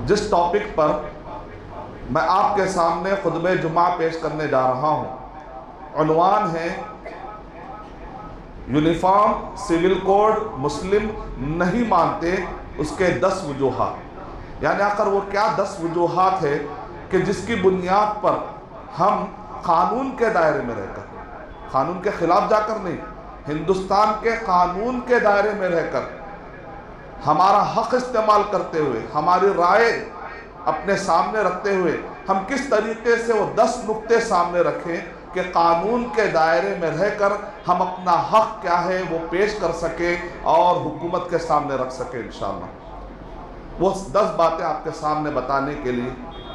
جس ٹاپک پر میں آپ کے سامنے خطبہ جمعہ پیش کرنے جا رہا ہوں، عنوان ہے یونیفارم سول کوڈ مسلم نہیں مانتے، اس کے 10 وجوہات۔ یعنی آخر وہ کیا 10 وجوہات ہے کہ جس کی بنیاد پر ہم قانون کے دائرے میں رہ کر، قانون کے خلاف جا کر نہیں، ہندوستان کے قانون کے دائرے میں رہ کر ہمارا حق استعمال کرتے ہوئے، ہماری رائے اپنے سامنے رکھتے ہوئے ہم کس طریقے سے وہ 10 نقطے سامنے رکھیں کہ قانون کے دائرے میں رہ کر ہم اپنا حق کیا ہے وہ پیش کر سکیں اور حکومت کے سامنے رکھ سکیں انشاءاللہ۔ وہ 10 باتیں آپ کے سامنے بتانے کے لیے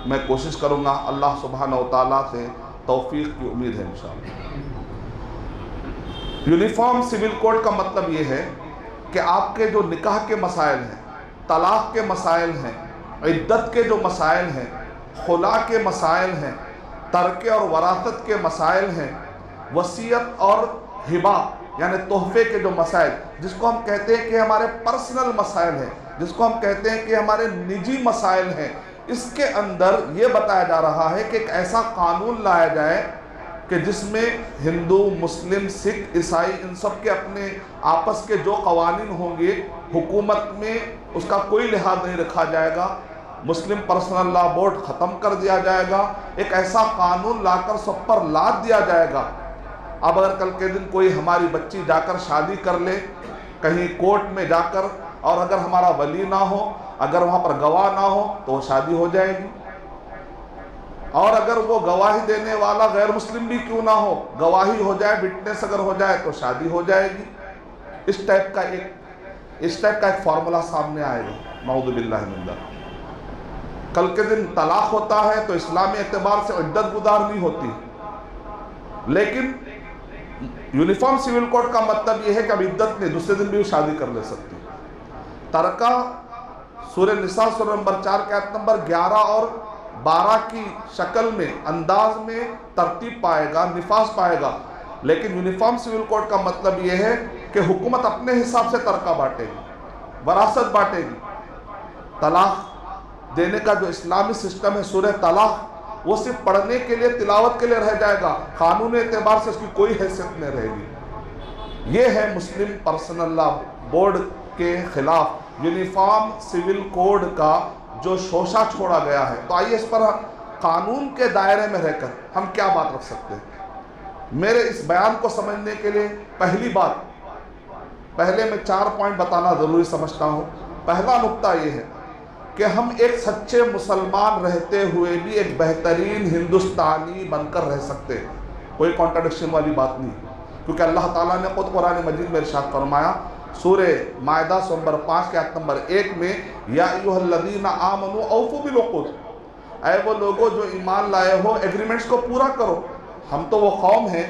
میں کوشش کروں گا، اللہ سبحانہ و تعالیٰ سے توفیق کی امید ہے انشاءاللہ۔ یونیفارم سول کوڈ کا مطلب یہ ہے کہ آپ کے جو نکاح کے مسائل ہیں، طلاق کے مسائل ہیں، عدت کے جو مسائل ہیں، خلا کے مسائل ہیں، ترکے اور وراثت کے مسائل ہیں، وصیت اور ہبہ یعنی تحفے کے جو مسائل، جس کو ہم کہتے ہیں کہ ہمارے پرسنل مسائل ہیں، جس کو ہم کہتے ہیں کہ ہمارے نجی مسائل ہیں، اس کے اندر یہ بتایا جا رہا ہے کہ ایک ایسا قانون لایا جائے کہ جس میں ہندو، مسلم، سکھ، عیسائی ان سب کے اپنے آپس کے جو قوانین ہوں گے، حکومت میں اس کا کوئی لحاظ نہیں رکھا جائے گا، مسلم پرسنل لا بورڈ ختم کر دیا جائے گا، ایک ایسا قانون لا کر سب پر لاد دیا جائے گا۔ اب اگر کل کے دن کوئی ہماری بچی جا کر شادی کر لے کہیں کورٹ میں جا کر، اور اگر ہمارا ولی نہ ہو، اگر وہاں پر گواہ نہ ہو تو وہ شادی ہو جائے گی، اور اگر وہ گواہی دینے والا غیر مسلم بھی کیوں نہ ہو، گواہی ہو جائے، وٹنس اگر ہو جائے تو شادی ہو جائے گی۔ اس ٹائپ کا ایک فارمولا سامنے آئے گا، نعوذ باللہ من ذالک۔ کل کے دن طلاق ہوتا ہے تو اسلامی اعتبار سے عدت گزار نہیں ہوتی، لیکن یونیفارم سول کوڈ کا مطلب یہ ہے کہ اب عدت نہیں، دوسرے دن بھی وہ شادی کر لے سکتی۔ ترکہ سورہ نساء سورہ نمبر 4 کی آیت نمبر 11 اور 12 کی شکل میں، انداز میں ترتیب پائے گا، نفاذ پائے گا، لیکن یونیفارم سول کوڈ کا مطلب یہ ہے کہ حکومت اپنے حساب سے ترکہ بانٹے گی، وراثت بانٹے گی۔ طلاق دینے کا جو اسلامی سسٹم ہے سورہ طلاق، وہ صرف پڑھنے کے لیے، تلاوت کے لیے رہ جائے گا، قانون اعتبار سے اس کی کوئی حیثیت نہیں رہے گی۔ یہ ہے مسلم پرسنل لا بورڈ کے خلاف یونیفارم سول کوڈ کا جو شوشہ چھوڑا گیا ہے۔ تو آئیے اس پر قانون کے دائرے میں رہ کر ہم کیا بات رکھ سکتے ہیں۔ میرے اس بیان کو سمجھنے کے لیے پہلی بات، پہلے میں 4 پوائنٹ بتانا ضروری سمجھتا ہوں۔ پہلا نقطہ یہ ہے کہ ہم ایک سچے مسلمان رہتے ہوئے بھی ایک بہترین ہندوستانی بن کر رہ سکتے ہیں، کوئی کانٹرڈکشن والی بات نہیں، کیونکہ اللہ تعالیٰ نے خود قرآن مجید میں ارشاد فرمایا، سورہ مائدہ نمبر 5 کے آیت نمبر 1 میں، یا ایھا الذین آمنوا اوفوا بالعقود، اے وہ لوگوں جو ایمان لائے ہو ایگریمنٹس کو پورا کرو۔ ہم تو وہ قوم ہیں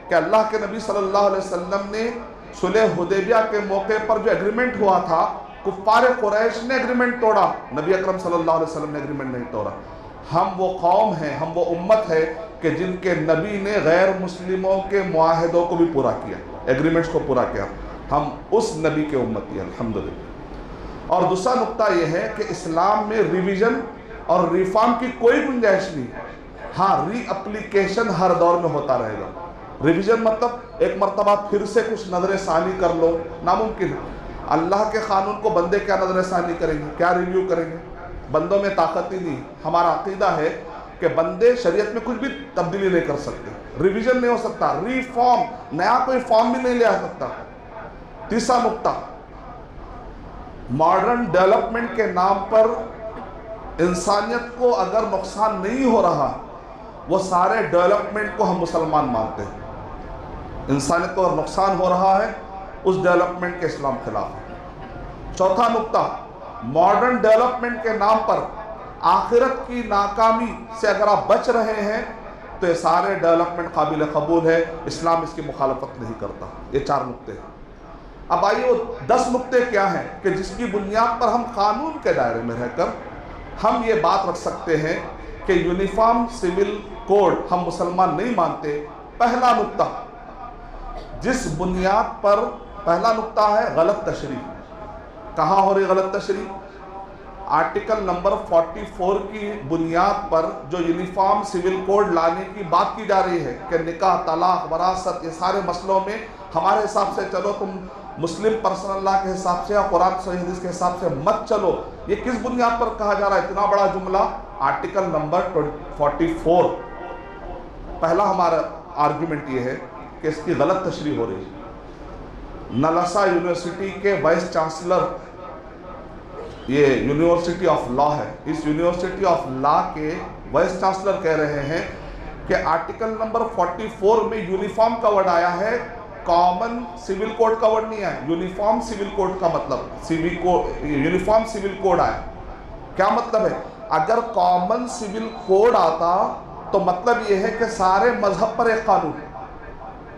کہ اللہ کے نبی صلی اللہ علیہ وسلم نے صلح حدیبیہ کے موقع پر جو ایگریمنٹ ہوا تھا، کفار قریش نے ایگریمنٹ توڑا، نبی اکرم صلی اللہ علیہ وسلم نے ایگریمنٹ نہیں توڑا۔ ہم وہ قوم ہیں، ہم وہ امت ہے کہ جن کے نبی نے غیر مسلموں کے معاہدوں کو بھی پورا کیا، ایگریمنٹس کو پورا کیا، ہم اس نبی کے امتی ہیں الحمدللہ۔ اور دوسرا نقطہ یہ ہے کہ اسلام میں ریویژن اور ریفارم کی کوئی گنجائش نہیں، ہاں ری اپلیکیشن ہر دور میں ہوتا رہے گا۔ ریویژن مطلب ایک مرتبہ پھر سے کچھ نظر ثانی کر لو، ناممکن ہے۔ اللہ کے قانون کو بندے کیا نظر ثانی کریں گے، کیا ریویو کریں گے؟ بندوں میں طاقت ہی نہیں۔ ہمارا عقیدہ ہے کہ بندے شریعت میں کچھ بھی تبدیلی نہیں کر سکتے، ریویژن نہیں ہو سکتا، ریفارم نیا کوئی فارم بھی نہیں لے آ سکتا۔ تیسرا نقطہ، ماڈرن ڈیولپمنٹ کے نام پر انسانیت کو اگر نقصان نہیں ہو رہا، وہ سارے ڈیولپمنٹ کو ہم مسلمان مانتے ہیں۔ انسانیت کو اگر نقصان ہو رہا ہے، اس ڈیولپمنٹ کے اسلام خلاف ہے۔ چوتھا نقطہ، ماڈرن ڈیولپمنٹ کے نام پر آخرت کی ناکامی سے اگر آپ بچ رہے ہیں تو یہ سارے ڈیولپمنٹ قابل قبول ہے، اسلام اس کی مخالفت نہیں کرتا۔ یہ 4 نقطے ہیں۔ اب آئیے وہ 10 نقطے کیا ہیں کہ جس کی بنیاد پر ہم قانون کے دائرے میں رہ کر ہم یہ بات رکھ سکتے ہیں کہ یونیفارم سول کوڈ ہم مسلمان نہیں مانتے۔ پہلا نقطہ، جس بنیاد پر، پہلا نقطہ ہے غلط تشریح۔ کہاں ہو رہی غلط تشریح؟ آرٹیکل نمبر 44 کی بنیاد پر جو یونیفارم سول کوڈ لانے کی بات کی جا رہی ہے کہ نکاح، طلاق، وراثت، یہ سارے مسئلوں میں ہمارے حساب سے چلو، تم مسلم پرسنل لا کے حساب سے یا قرآن صحیح حدیث کے حساب سے مت چلو، یہ کس بنیاد پر کہا جا رہا ہے اتنا بڑا جملہ؟ Article number 44۔ پہلا ہمارا آرگیومنٹ یہ ہے کہ اس کی غلط تشریح ہو رہی ہے۔ نلسا یونیورسٹی کے وائس چانسلر، یہ یونیورسٹی آف لا ہے، اس یونیورسٹی آف لا کے وائس چانسلر کہہ رہے ہیں کہ آرٹیکل نمبر 44 میں یونیفارم کا ورڈ آیا ہے، کامن سول کوڈ کا ورڈ نہیں آیا۔ یونیفارم سول کوڈ کا مطلب یونیفارم سول کوڈ آیا، کیا مطلب ہے؟ اگر کامن سول کوڈ آتا تو مطلب یہ ہے کہ سارے مذہب پر ایک قانون،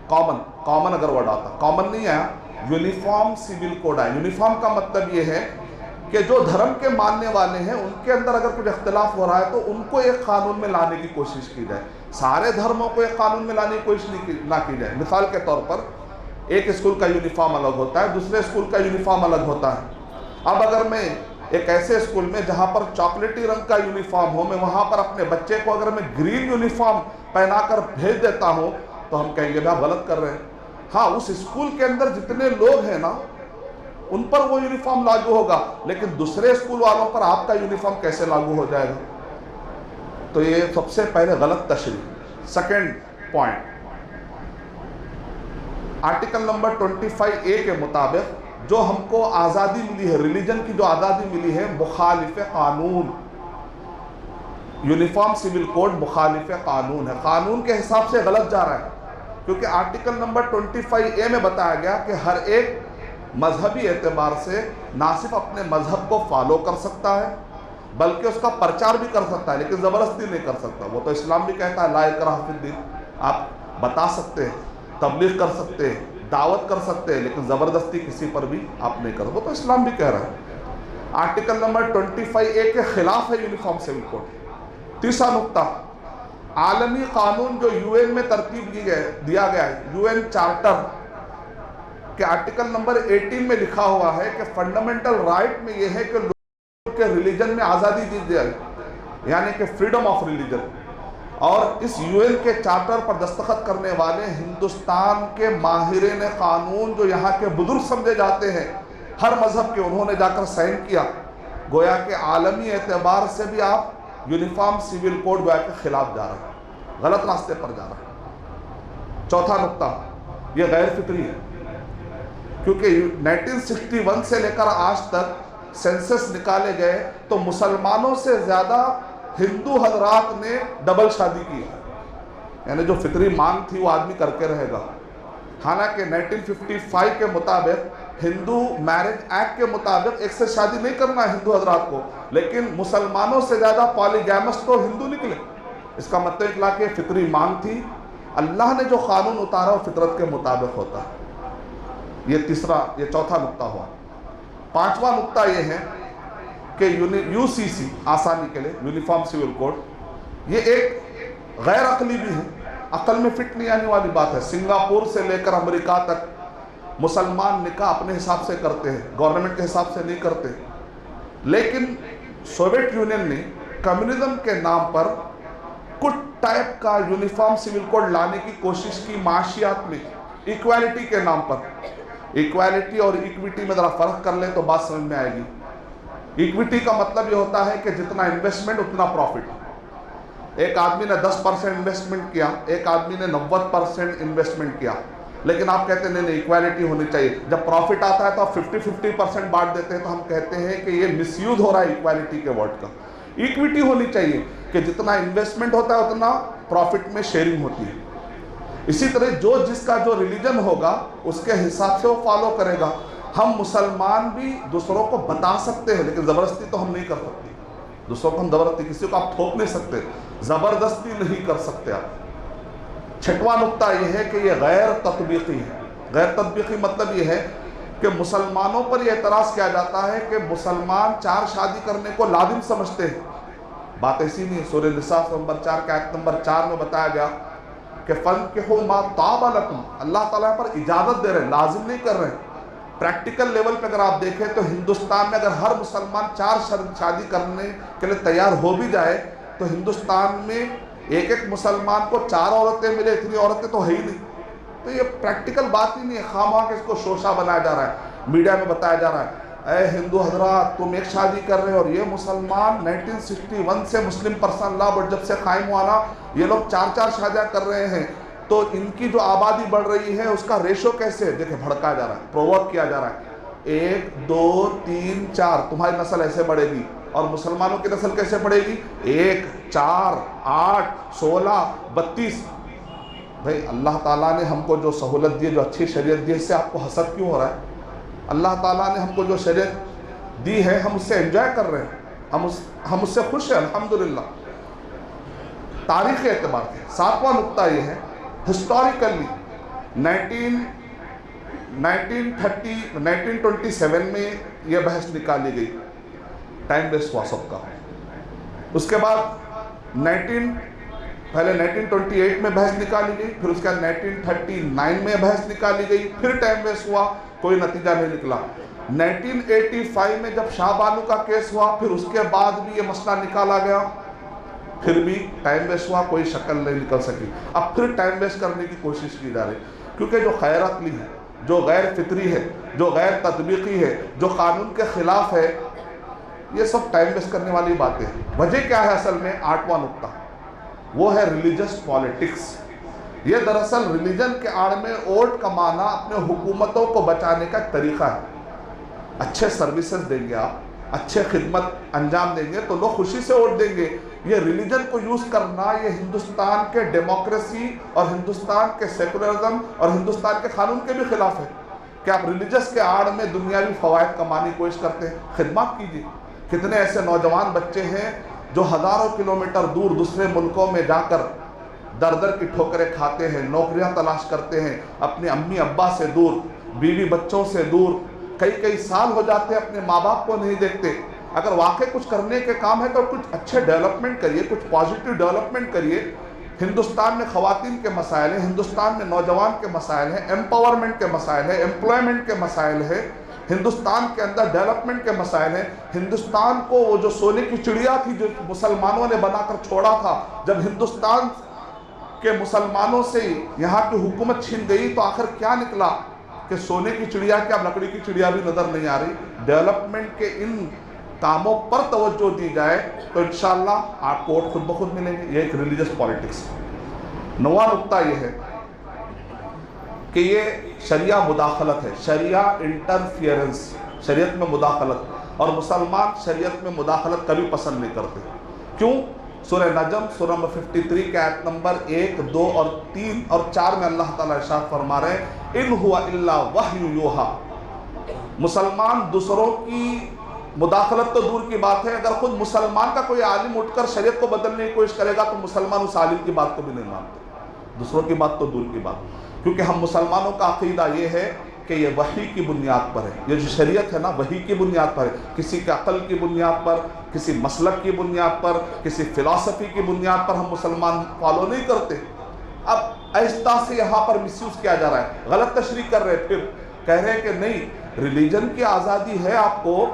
کامن اگر ورڈ آتا، کامن نہیں آیا، یونیفارم سول کوڈ آیا۔ یونیفارم کا مطلب یہ ہے کہ جو دھرم کے ماننے والے ہیں ان کے اندر اگر کچھ اختلاف ہو رہا ہے تو ان کو ایک قانون میں لانے کی کوشش کی جائے، سارے دھرموں کو ایک قانون میں لانے کی کوشش نہ کی جائے۔ مثال کے طور پر ایک اسکول کا یونیفارم الگ ہوتا ہے، دوسرے اسکول کا یونیفارم الگ ہوتا ہے۔ اب اگر میں ایک ایسے اسکول میں جہاں پر چاکلیٹی رنگ کا یونیفارم ہو، میں وہاں پر اپنے بچے کو اگر میں گرین یونیفارم پہنا کر بھیج دیتا ہوں تو ہم کہیں گے بھائی غلط کر رہے ہیں۔ ہاں، اس اسکول کے اندر جتنے لوگ ہیں نا ان پر وہ یونیفارم لاگو ہوگا، لیکن دوسرے اسکول والوں پر آپ کا یونیفارم کیسے لاگو ہو جائے گا؟ تو یہ سب سے پہلے غلط تشریح۔ Second point, article number 25A کے مطابق جو ہم کو آزادی ملی ہے، ریلیجن کی جو آزادی ملی ہے، مخالف قانون، یونیفارم سول کوڈ مخالف قانون ہے، قانون کے حساب سے غلط جا رہا ہے، کیونکہ آرٹیکل نمبر 25A میں بتایا گیا کہ ہر ایک مذہبی اعتبار سے نہ صرف اپنے مذہب کو فالو کر سکتا ہے بلکہ اس کا پرچار بھی کر سکتا ہے، لیکن زبردستی نہیں کر سکتا۔ وہ تو اسلام بھی کہتا ہے لا اکراہ فی الدین، آپ بتا سکتے ہیں، تبلیغ کر سکتے ہیں، دعوت کر سکتے ہیں، لیکن زبردستی کسی پر بھی آپ نہیں کر، وہ تو اسلام بھی کہہ رہا ہے۔ آرٹیکل نمبر 25A کے خلاف ہے یونیفارم سول کوڈ۔ تیسرا نقطہ، عالمی قانون جو UN میں ترتیب دیا گیا ہے، UN چارٹر کہ آرٹیکل نمبر 18 میں لکھا ہوا ہے کہ فنڈامنٹل رائٹ میں یہ ہے کہ لوگوں کے ریلیجن میں آزادی دی جائے، یعنی کہ فریڈم آف ریلیجن، اور اس UN کے چارٹر پر دستخط کرنے والے ہندوستان کے ماہرین قانون جو یہاں کے بزرگ سمجھے جاتے ہیں ہر مذہب کے، انہوں نے جا کر سائن کیا۔ گویا کہ عالمی اعتبار سے بھی آپ یونیفارم سول کوڈ گویا کے خلاف جا رہا ہے، غلط راستے پر جا رہا ہے۔ چوتھا نقطہ، یہ غیر فطری ہے، کیونکہ 1961 سے لے کر آج تک سینسس نکالے گئے تو مسلمانوں سے زیادہ ہندو حضرات نے ڈبل شادی کی، یعنی جو فطری مانگ تھی وہ آدمی کر کے رہے گا۔ حالانکہ 1955 کے مطابق ہندو میرج ایکٹ کے مطابق ایک سے شادی نہیں کرنا ہے ہندو حضرات کو، لیکن مسلمانوں سے زیادہ پالیگیمس تو ہندو نکلے۔ اس کا مطلب اطلاع کہ فطری مانگ تھی، اللہ نے جو قانون اتارا وہ فطرت کے مطابق ہوتا ہے۔ یہ چوتھا نقطہ ہوا۔ پانچواں نقطہ یہ ہے کہ UCC آسانی کے لیے یونیفارم سول کوڈ یہ ایک غیر عقلی بھی ہے، عقل میں فٹ نہیں آنے والی بات ہے۔ سنگاپور سے لے کر امریکہ تک مسلمان نکاح اپنے حساب سے کرتے ہیں، گورنمنٹ کے حساب سے نہیں کرتے، لیکن سوویت یونین نے کمیونزم کے نام پر کچھ ٹائپ کا یونیفارم سول کوڈ لانے کی کوشش کی معاشیات میں، ایکویلٹی کے نام پر۔ ایکویلٹی اور ایکویٹی میں ذرا فرق کر لیں تو بات سمجھ میں آئے گی۔ ایکویٹی کا مطلب یہ ہوتا ہے کہ جتنا انویسٹمنٹ اتنا پروفٹ۔ ایک آدمی نے 10% انویسٹمنٹ کیا، ایک آدمی نے 90% انویسٹمنٹ کیا، لیکن آپ کہتے ہیں نہیں ایکویلٹی ہونی چاہیے۔ جب پروفٹ آتا ہے تو آپ 50-50% بانٹ دیتے ہیں، تو ہم کہتے ہیں کہ یہ مس یوز ہو رہا ہے ایکویلٹی کے ورڈ کا۔ ایکویٹی ہونی چاہیے کہ جتنا انویسٹمنٹ ہوتا ہے اتنا پروفٹ میں شیئرنگ ہوتی ہے۔ اسی طرح جو جس کا جو ریلیجن ہوگا اس کے حساب سے وہ فالو کرے گا۔ ہم مسلمان بھی دوسروں کو بتا سکتے ہیں، لیکن زبردستی تو ہم نہیں کر سکتے۔ دوسروں کو ہم زبردستی کسی کو آپ تھوپ نہیں سکتے، زبردستی نہیں کر سکتے آپ۔ چھٹواں نقطہ یہ ہے کہ یہ غیر تطبیقی ہے۔ غیر تطبیقی مطلب یہ ہے کہ مسلمانوں پر یہ اعتراض کیا جاتا ہے کہ مسلمان 4 شادی کرنے کو لازم سمجھتے ہیں۔ بات ایسی نہیں ہے۔ سورہ نساء نمبر 4 کے آیت نمبر 4 میں بتایا گیا کہ فَانْكِحُوا مَا طَابَ لَكُمْ، اللہ تعالیٰ پر اجازت دے رہے ہیں، لازم نہیں کر رہے ہیں پریکٹیکل لیول پہ اگر آپ دیکھیں تو ہندوستان میں اگر ہر مسلمان 4 شادی کرنے کے لیے تیار ہو بھی جائے تو ہندوستان میں ایک مسلمان کو 4 عورتیں ملے، اتنی عورتیں تو ہے ہی نہیں. تو یہ پریکٹیکل بات ہی نہیں ہے، خواہ مخواہ کہ اس کو شوشہ بنایا جا رہا ہے، میڈیا میں بتایا جا رہا ہے اے ہندو حضرات تم ایک شادی کر رہے ہو، اور یہ مسلمان 1961 سے مسلم پرسنل لا بورڈ جب سے قائم ہوا نا، یہ لوگ 4 شادیاں کر رہے ہیں. تو ان کی جو آبادی بڑھ رہی ہے اس کا ریشو کیسے دیکھیں بھڑکایا جا رہا ہے، پرووک کیا جا رہا ہے. 1 2 3 4 تمہاری نسل ایسے بڑھے گی، اور مسلمانوں کی نسل کیسے بڑھے گی؟ 1 4 8 16 32. بھئی اللہ تعالیٰ نے ہم کو جو سہولت دی ہے، جو اچھی شریعت دی ہے، اس سے آپ کو حسد کیوں ہو رہا ہے؟ اللہ تعالیٰ نے ہم کو جو شریعت دی ہے ہم اس سے انجوائے کر رہے ہیں، ہم اس سے خوش ہیں الحمدللہ. تاریخی اعتبار سے 7واں نقطہ یہ ہے، ہسٹوریکلی 1927 میں یہ بحث نکالی گئی، ٹائم ویسٹ ہوا سب کا. اس کے بعد پہلے 1928 میں بحث نکالی گئی، پھر اس کے بعد 1939 میں بحث نکالی گئی، پھر ٹائم ویسٹ ہوا، کوئی نتیجہ نہیں نکلا. 1985 میں جب شاہ بانو کا کیس ہوا، پھر اس کے بعد بھی یہ مسئلہ نکالا گیا، پھر بھی ٹائم ویسٹ ہوا، کوئی شکل نہیں نکل سکی. اب پھر ٹائم ویسٹ کرنے کی کوشش کی جا رہی، کیونکہ جو غیر عقلی ہے، جو غیر فطری ہے، جو غیر تطبیقی ہے، جو قانون کے خلاف ہے، یہ سب ٹائم ویسٹ کرنے والی باتیں ہیں. وجہ کیا ہے اصل میں؟ 8واں نقطہ وہ ہے ریلیجس پالیٹکس. یہ دراصل ریلیجن کے آڑ میں ووٹ کمانا اپنے حکومتوں کو بچانے کا ایک طریقہ ہے. اچھے سروسز دیں گے، آپ اچھے خدمت انجام دیں گے تو لوگ خوشی سے ووٹ دیں گے. یہ ریلیجن کو یوز کرنا یہ ہندوستان کے ڈیموکریسی اور ہندوستان کے سیکولرزم اور ہندوستان کے قانون کے بھی خلاف ہے کہ آپ ریلیجس کے آڑ میں دنیاوی فوائد کمانے کی کوشش کرتے ہیں. خدمات کیجیے. کتنے ایسے نوجوان بچے ہیں جو ہزاروں کلومیٹر دور دوسرے ملکوں میں جا کر در در کی ٹھوکریں کھاتے ہیں، نوکریاں تلاش کرتے ہیں، اپنے امی ابا سے دور، بیوی بچوں سے دور، کئی سال ہو جاتے ہیں اپنے ماں باپ کو نہیں دیکھتے. اگر واقعی کچھ کرنے کے کام ہے تو کچھ اچھے ڈیولپمنٹ کریے، کچھ پازیٹیو ڈیولپمنٹ کریے. ہندوستان میں خواتین کے مسائل ہیں، ہندوستان میں نوجوان کے مسائل ہیں، ایمپاورمنٹ کے مسائل ہیں، ایمپلائمنٹ کے مسائل ہیں، ہندوستان کے اندر ڈیولپمنٹ کے مسائل ہیں. ہندوستان کو وہ جو سونے کی چڑیا تھی جو مسلمانوں نے بنا کر چھوڑا تھا، جب ہندوستان کے مسلمانوں سے یہاں کی حکومت چھین گئی تو آخر کیا نکلا کہ سونے کی چڑیا کیا اب لکڑی کی چڑیا بھی نظر نہیں آ رہی. ڈیولپمنٹ کے ان کاموں پر توجہ دی جائے تو انشاءاللہ آپ کو ووٹ خود بخود ملیں گے. یہ ایک ریلیجس پالیٹکس. 9واں نقطہ یہ ہے کہ یہ شریعہ مداخلت ہے، شریعہ انٹرفیئرنس، شریعت میں مداخلت. اور مسلمان شریعت میں مداخلت کبھی پسند نہیں کرتے. کیوں؟ سورہ نجم سورہ نمبر 53 کے آیت نمبر 1 2 اور 3 اور 4 میں اللہ تعالیٰ ارشاد فرما رہے ہیں ان ہوا الا وحی یوحا. مسلمان دوسروں کی مداخلت تو دور کی بات ہے، اگر خود مسلمان کا کوئی عالم اٹھ کر شریعت کو بدلنے کی کوشش کرے گا تو مسلمان اس عالم کی بات کو بھی نہیں مانتے. دوسروں کی بات تو دور کی بات، کیونکہ ہم مسلمانوں کا عقیدہ یہ ہے کہ یہ وحی کی بنیاد پر ہے. یہ جو شریعت ہے نا وحی کی بنیاد پر ہے، کسی کے عقل کی بنیاد پر، کسی مسلک کی بنیاد پر، کسی فلسفی کی بنیاد پر ہم مسلمان فالو نہیں کرتے. اب آہستہ سے یہاں پر مس یوز کیا جا رہا ہے، غلط تشریح کر رہے، پھر کہہ رہے کہ نہیں ریلیجن کی آزادی ہے آپ کو.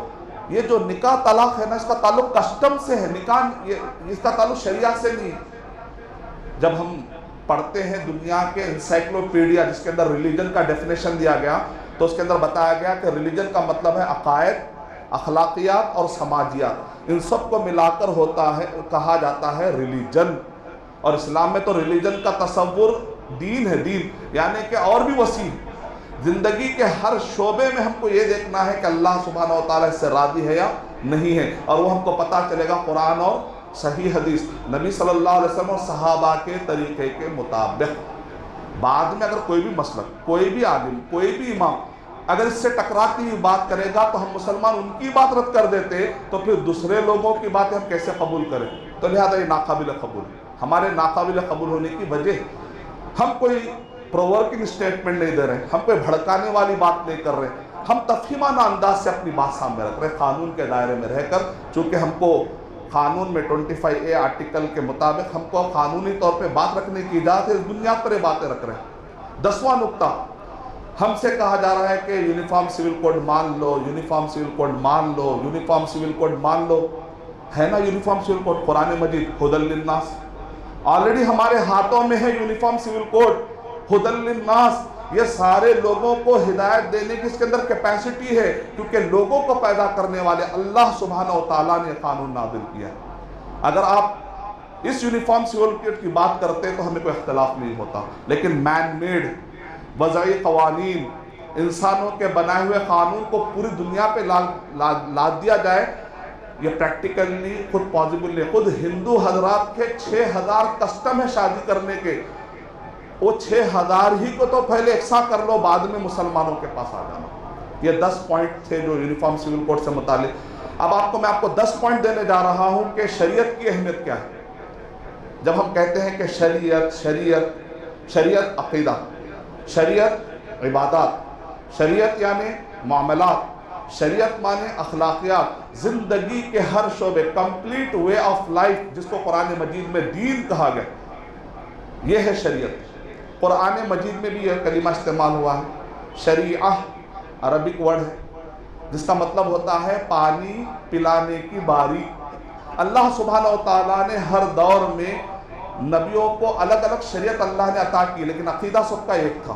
یہ جو نکاح طلاق ہے نا اس کا تعلق کسٹم سے ہے، نکاح اس کا تعلق شریعت سے نہیں. جب ہم پڑھتے ہیں دنیا کے انسائکلوپیڈیا جس کے اندر ریلیجن کا ڈیفینیشن دیا گیا تو اس کے اندر بتایا گیا کہ ریلیجن کا مطلب ہے عقائد، اخلاقیات اور سماجیات، ان سب کو ملا کر ہوتا ہے کہا جاتا ہے ریلیجن. اور اسلام میں تو ریلیجن کا تصور دین ہے، دین یعنی کہ اور بھی وسیع. زندگی کے ہر شعبے میں ہم کو یہ دیکھنا ہے کہ اللہ سبحانہ و تعالیٰ اس سے راضی ہے یا نہیں ہے، اور وہ ہم کو پتہ چلے گا قرآن اور صحیح حدیث نبی صلی اللہ علیہ وسلم اور صحابہ کے طریقے کے مطابق. بعد میں اگر کوئی بھی مسلک، کوئی بھی عالم، کوئی بھی امام اگر اس سے ٹکراتی ہوئی بات کرے گا تو ہم مسلمان ان کی بات رد کر دیتے تو پھر دوسرے لوگوں کی باتیں ہم کیسے قبول کریں؟ تو لہذا یہ ناقابل قبول ہے. ہمارے ناقابل قبول ہونے کی وجہ ہم کوئی پروورکنگ اسٹیٹمنٹ نہیں دے رہے، ہم کوئی بھڑکانے والی بات نہیں کر رہے، ہم تفہیمانہ انداز سے اپنی بات سامنے رکھ رہے ہیں قانون کے دائرے میں رہ کر. چونکہ ہم کو قانون میں 25A آرٹیکل کے مطابق ہم کو قانونی طور پہ بات رکھنے کی اجازت ہے، اس بنیاد پر یہ باتیں رکھ رہے ہیں. 10واں نقطہ ہم سے کہا جا رہا ہے کہ یونیفارم سول کوڈ مان لو، یونیفارم سول کوڈ مان لو، یونیفارم سول کوڈ مان لو. ہے نا یونیفارم سول کوڈ قرآن مجید ہدی للناس، آلریڈی ہمارے ہاتھوں میں ہے یونیفارم سول کوڈ ہدی للناس. یہ سارے لوگوں کو ہدایت دینے کی اس کے اندر کیپیسٹی ہے، کیونکہ لوگوں کو پیدا کرنے والے اللہ سبحانہ و تعالیٰ نے قانون نازل کیا ہے. اگر آپ اس یونیفارم سول کوڈ کی بات کرتے تو ہمیں کوئی اختلاف نہیں ہوتا، لیکن مین میڈ وضعی قوانین، انسانوں کے بنائے ہوئے قانون کو پوری دنیا پہ لاد دیا جائے، یہ پریکٹیکلی خود پاسبل نہیں. خود ہندو حضرات کے 6000 کسٹم ہے شادی کرنے کے، وہ 6000 ہی کو تو پہلے یکساں کر لو، بعد میں مسلمانوں کے پاس آ جانا. یہ 10 پوائنٹ تھے جو یونیفارم سول کوڈ سے متعلق. اب میں آپ کو 10 پوائنٹ دینے جا رہا ہوں کہ شریعت کی اہمیت کیا ہے. جب ہم کہتے ہیں کہ شریعت عقیدہ، شریعت عبادات، شریعت یعنی معاملات، شریعت مانے اخلاقیات، زندگی کے ہر شعبے، کمپلیٹ وے آف لائف، جس کو قرآن مجید میں دین کہا گیا، یہ ہے شریعت. قرآن مجید میں بھی یہ کلمہ استعمال ہوا ہے. شریعہ عربک ورڈ ہے جس کا مطلب ہوتا ہے پانی پلانے کی باری. اللہ سبحانہ و تعالیٰ نے ہر دور میں نبیوں کو الگ الگ شریعت اللہ نے عطا کی، لیکن عقیدہ سب کا ایک تھا،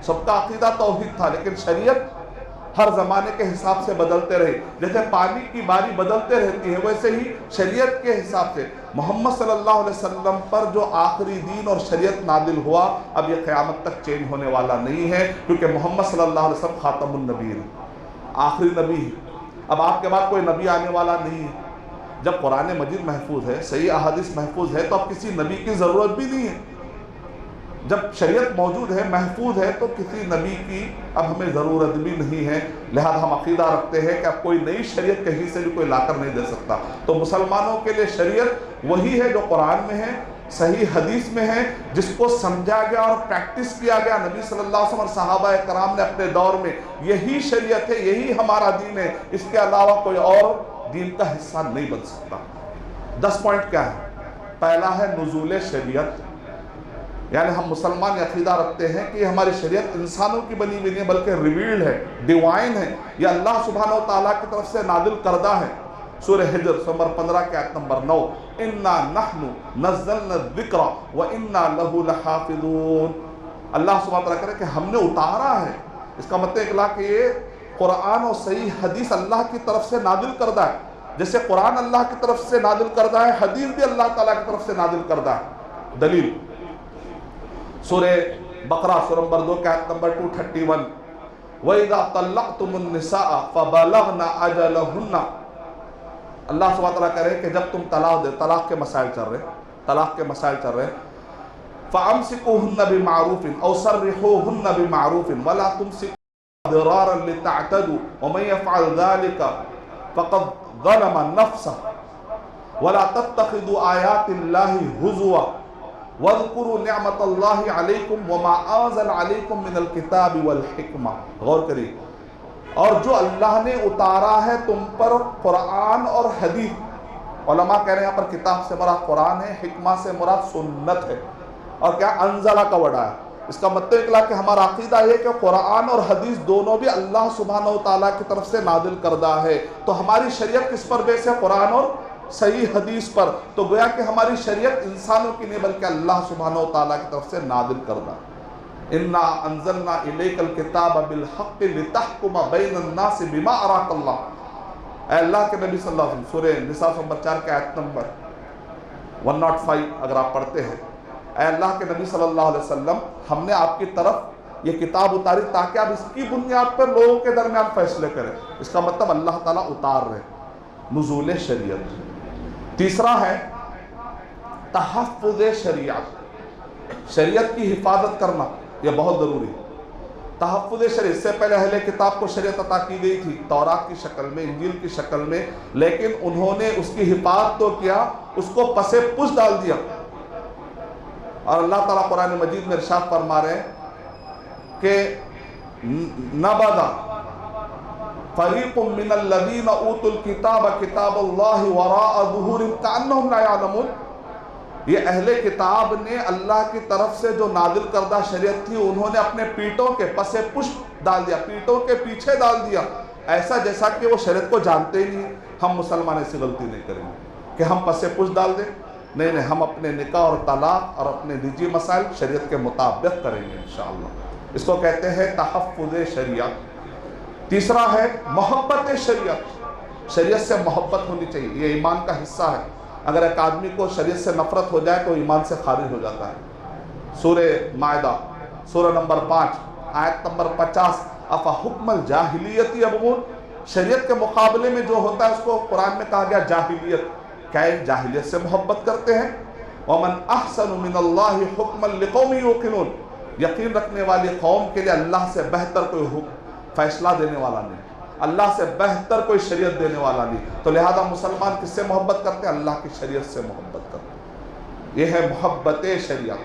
سب کا عقیدہ توحید تھا. لیکن شریعت ہر زمانے کے حساب سے بدلتے رہے. جیسے پانی کی باری بدلتے رہتی ہے، ویسے ہی شریعت کے حساب سے محمد صلی اللہ علیہ وسلم پر جو آخری دین اور شریعت نازل ہوا، اب یہ قیامت تک چینج ہونے والا نہیں ہے، کیونکہ محمد صلی اللہ علیہ وسلم خاتم النبی ہے، آخری نبی ہے. اب آپ کے بعد کوئی نبی آنے والا نہیں ہے. جب قرآن مجید محفوظ ہے، صحیح احادیث محفوظ ہے، تو اب کسی نبی کی ضرورت بھی نہیں ہے. جب شریعت موجود ہے، محفوظ ہے، تو کسی نبی کی اب ہمیں ضرورت بھی نہیں ہے. لہذا ہم عقیدہ رکھتے ہیں کہ اب کوئی نئی شریعت کہیں سے بھی کوئی لا کر نہیں دے سکتا. تو مسلمانوں کے لیے شریعت وہی ہے جو قرآن میں ہے، صحیح حدیث میں ہے، جس کو سمجھا گیا اور پریکٹس کیا گیا. نبی صلی اللہ علیہ وسلم اور صحابہ کرام نے اپنے دور میں یہی شریعت ہے، یہی ہمارا دین ہے، اس کے علاوہ کوئی اور دین کا حصہ نہیں بن سکتا. 10 پوائنٹ کیا ہے؟ پہلا ہے نزول شریعت، یعنی ہم مسلمان عقیدہ رکھتے ہیں کہ یہ ہماری شریعت انسانوں کی بنی ہوئی نہیں بلکہ ریویلڈ ہے، ڈیوائن ہے، یہ اللہ سبحانہ و تعالیٰ کی طرف سے نازل کردہ ہے. سورہ ہجر نمبر 15 کے آیت نمبر 9، اِنَّا نَحْنُ نَزَّلْنَا الذِّكْرَ وَإِنَّا لَهُ لَحَافِظُونَ. اللہ سبحانہ و تعالیٰ کہہ رہے کہ ہم نے اتارا ہے. اس کا مطلب اکلا کہ یہ قرآن اور صحیح حدیث اللہ کی طرف سے نازل کردہ ہے. جیسے قرآن اللہ کی طرف سے نازل کردہ ہے، حدیث بھی اللہ تعالیٰ کی طرف سے نازل کردہ ہے. دلیل سورہ بقرہ سورہ نمبر 2 کے آیت نمبر 231، وَإِذَا طَلَّقْتُمُ النِّسَاءَ فَبَلَغْنَ أَجَلَهُنَّ. اللہ سبحانہ وتعالیٰ کہہ رہے کہ جب تم طلاق کے مسائل چل رہے فَأَمْسِكُوهُنَّ بِمَعْرُوفٍ أَوْ سَرِّحُوهُنَّ بِمَعْرُوفٍ وَلَا تُمْسِكُوا ضِرَارًا لِتَعْتَدُوا وَمَنْ يَفْعَلْ ذَلِكَ فَقَدْ ظَلَمَ نَفْسَهُ وَلَا تَتَّخِذُوا آيَاتِ اللَّهِ هُزُوًا وَاذْكُرُوا نِعْمَةَ اللَّهِ عَلَيْكُمْ وَمَا أَنزَلَ عَلَيْكُمْ مِنَ الْكِتَابِ وَالْحِكْمَةِ. غور کریے. اور جو اللہ نے اتارا ہے تم پر قرآن اور حدیث، علماء کہہ رہے ہیں یہاں پر کتاب سے مراد قرآن ہے، حکمہ سے مراد سنت ہے. اور کیا انزلہ کا وڈا ہے. اس کا مطلب اکلا کہ ہمارا عقیدہ یہ کہ قرآن اور حدیث دونوں بھی اللہ سبحانہ و تعالیٰ کی طرف سے نازل کردہ ہے. تو ہماری شریعت کس پر بیس ہے؟ قرآن اور صحیح حدیث پر. تو گویا کہ ہماری شریعت انسانوں کی نہیں بلکہ اللہ سبحانہ و تعالیٰ کی طرف سے نازل کردہ. اِنَّا أَنزَلْنَا إِلَيْكَ الْكِتَابَ بِالْحَقِّ لِتَحْكُمَ بَيْنَ النَّاسِ بِمَا أَرَاكَ اللَّهُ. اے اللہ کے نبی صلی اللہ علیہ وسلم، سورہ نساء نمبر 4 کے آیت نمبر 105 اگر آپ پڑھتے ہیں، اے اللہ کے نبی صلی اللہ علیہ وسلم، ہم نے آپ کی طرف یہ کتاب اتاری تاکہ آپ اس کی بنیاد پر لوگوں کے درمیان فیصلے کریں. اس کا مطلب اللہ تعالیٰ اتار رہے. نزول شریعت. تیسرا ہے تحفظ شریعت، شریعت کی حفاظت کرنا، یہ بہت ضروری ہے. تحفظ شریعت سے پہلے اہل کتاب کو شریعت عطا کی گئی تھی تورات کی شکل میں، انجیل کی شکل میں، لیکن انہوں نے اس کی حفاظت تو کیا، اس کو پس پش ڈال دیا. اور اللہ تعالیٰ قرآن مجید میں ارشاد فرما رہے ہیں کہ نبذ فریق من الذین اوتوا الکتاب کتاب اللہ وراء ظہورہم کأنہم لا یعلمون. یہ اہل کتاب نے اللہ کی طرف سے جو نازل کردہ شریعت تھی انہوں نے اپنے پیٹوں کے پس پشت ڈال دیا، پیٹوں کے پیچھے ڈال دیا، ایسا جیسا کہ وہ شریعت کو جانتے ہی نہیں۔ ہم مسلمان ایسی غلطی نہیں کریں گے کہ ہم پس پشت ڈال دیں، نہیں، ہم اپنے نکاح اور طلاق اور اپنے نجی مسائل شریعت کے مطابق کریں گے انشاءاللہ۔ اس کو کہتے ہیں تحفظ شریعت۔ تیسرا ہے محبت شریعت، شریعت سے محبت ہونی چاہیے، یہ ایمان کا حصہ ہے۔ اگر ایک آدمی کو شریعت سے نفرت ہو جائے تو ایمان سے خارج ہو جاتا ہے۔ سورہ مائدہ سورہ نمبر 5 آیت نمبر 50، افا حکم الجاہلیت یبغون، شریعت کے مقابلے میں جو ہوتا ہے اس کو قرآن میں کہا گیا جاہلیت، کیا ایک جاہلیت سے محبت کرتے ہیں؟ ومن احسن من اللہ حکما لقوم یوقنون، یقین رکھنے والی قوم کے لیے اللہ سے بہتر کوئی حکم فیصلہ دینے والا نہیں، اللہ سے بہتر کوئی شریعت دینے والا نہیں۔ تو لہذا مسلمان کس سے محبت کرتے ہیں؟ اللہ کی شریعت سے محبت کرتے ہیں۔ یہ ہے محبت شریعت۔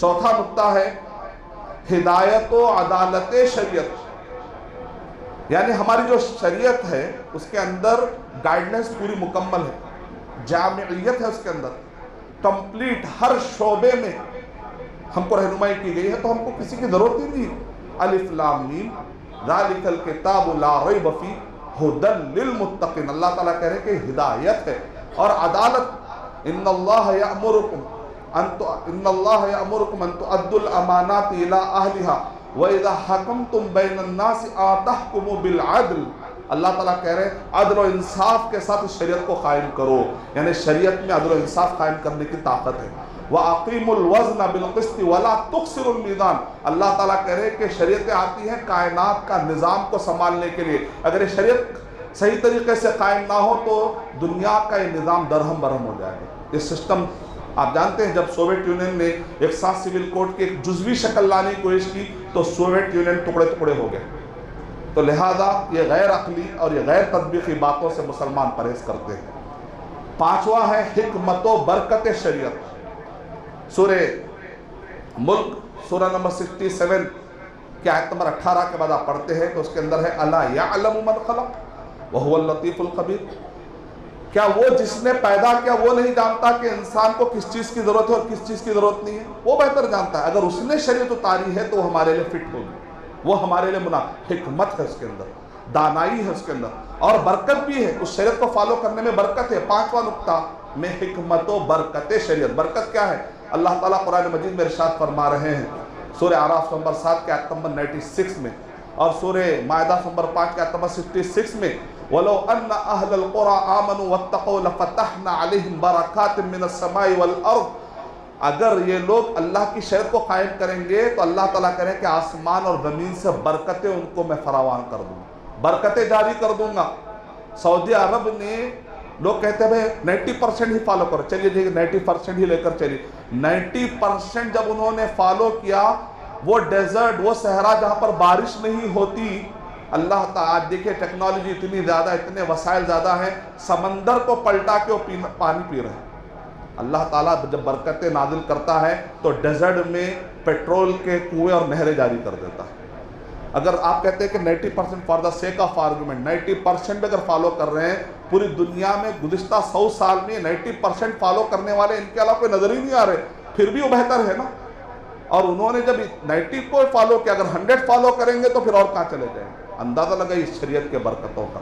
چوتھا نقطہ ہے ہدایت و عدالت شریعت، یعنی ہماری جو شریعت ہے اس کے اندر گائیڈنس پوری مکمل ہے، جامعیت ہے اس کے اندر، کمپلیٹ ہر شعبے میں ہم کو رہنمائی کی گئی ہے، تو ہم کو کسی کی ضرورت ہی نہیں۔ الف لام میم ذالک الکتاب لا ریب فیہ ھدی للمتقین، اللہ تعالیٰ کہہ رہے ہیں کہ ہدایت ہے اور عدالت۔ ان اللہ یأمرکم ان تؤدوا الامانات الی اہلہا وَإِذَا حَكَمْتُمْ بَيْنَ النَّاسِ أَن تَحْكُمُوا بِالْعَدْلِ، اللہ تعالیٰ کہہ رہے ہیں عدل و انصاف کے ساتھ اس شریعت کو قائم کرو، یعنی شریعت میں عدل و انصاف قائم کرنے کی طاقت ہے۔ وَأَقِيمُوا الْوَزْنَ بِالْقِسْطِ وَلَا تُخْسِرُوا الْمِيزَانَ، اللہ تعالیٰ کہہ رہے ہیں کہ شریعتیں آتی ہیں کائنات کا نظام کو سنبھالنے کے لیے، اگر یہ شریعت صحیح طریقے سے قائم نہ ہو تو دنیا کا یہ نظام درہم برہم ہو جائے گا۔ یہ سسٹم آپ جانتے ہیں، جب سوویت یونین نے ایک ساتھ سول کوڈ کی ایک جزوی شکل لانے کی کوشش کی تو سوویت یونین ٹکڑے ٹکڑے ہو گئے۔ تو لہذا یہ غیر عقلی اور یہ غیر تطبیقی باتوں سے مسلمان پرہیز کرتے ہیں۔ پانچواں ہے حکمت و برکت شریعت۔ سورہ ملک سورہ نمبر 67 کی آیت نمبر 18 کے بعد آپ پڑھتے ہیں تو اس کے اندر ہے الا یعلم من خلق وہو اللطیف الخبیر، کیا وہ جس نے پیدا کیا وہ نہیں جانتا کہ انسان کو کس چیز کی ضرورت ہے اور کس چیز کی ضرورت نہیں ہے؟ وہ بہتر جانتا ہے۔ اگر اس نے شریعت اتاری ہے تو وہ ہمارے لیے فٹ ہوگی، وہ ہمارے لیے حکمت ہے اس کے اندر، دانائی ہے اس کے اندر، اور برکت بھی ہے، اس شریعت کو فالو کرنے میں برکت ہے۔ پانچواں نقطہ میں حکمت و برکت شریعت۔ برکت کیا ہے؟ اللہ تعالیٰ قرآن مجید میں ارشاد فرما رہے ہیں سورہ اعراف نمبر 7 کے آیت نمبر 96 میں اور سورہ مائدہ نمبر 5 کے آیت نمبر 66 میں، وَلَوْ أَنَّ أَهْلَ الْقُرَىٰ آمَنُوا وَاتَّقَوْا لَفَتَحْنَا عَلَيْهِمْ بَرَكَاتٍ مِّنَ السَّمَاءِ وَالْأَرْضِ، اگر یہ لوگ اللہ کی شریعت کو قائم کریں گے تو اللہ تعالیٰ کہہ رہے ہیں کہ آسمان اور زمین سے برکتیں ان کو میں فراوان کر دوں گا، برکتیں جاری کر دوں گا۔ سعودی عرب نے، لوگ کہتے ہیں بھائی 90% ہی فالو کرو، چلیے جی 90% ہی لے کر چلیے، 90% جب انہوں نے فالو کیا، وہ ڈیزرٹ، وہ صحرا جہاں پر بارش نہیں ہوتی، اللہ تعالیٰ دیکھیں ٹیکنالوجی اتنی زیادہ، اتنے وسائل زیادہ ہیں، سمندر کو پلٹا کے وہ پانی پی رہے ہیں۔ اللہ تعالیٰ جب برکتیں نازل کرتا ہے تو ڈیزرٹ میں پیٹرول کے کنویں اور نہریں جاری کر دیتا ہے۔ اگر آپ کہتے ہیں کہ 90% for the sake of argument, 90% بھی اگر فالو کر رہے ہیں، پوری دنیا میں گزشتہ 100 سال میں 90% فالو کرنے والے ان کے علاوہ کوئی نظر ہی نہیں آ رہے، پھر بھی وہ بہتر ہے نا۔ اور انہوں نے جب 90 کو فالو کیا، اگر 100 فالو کریں گے تو پھر اور کہاں چلے جائیں گے؟ اندازہ لگائی اس شریعت کے برکتوں کا۔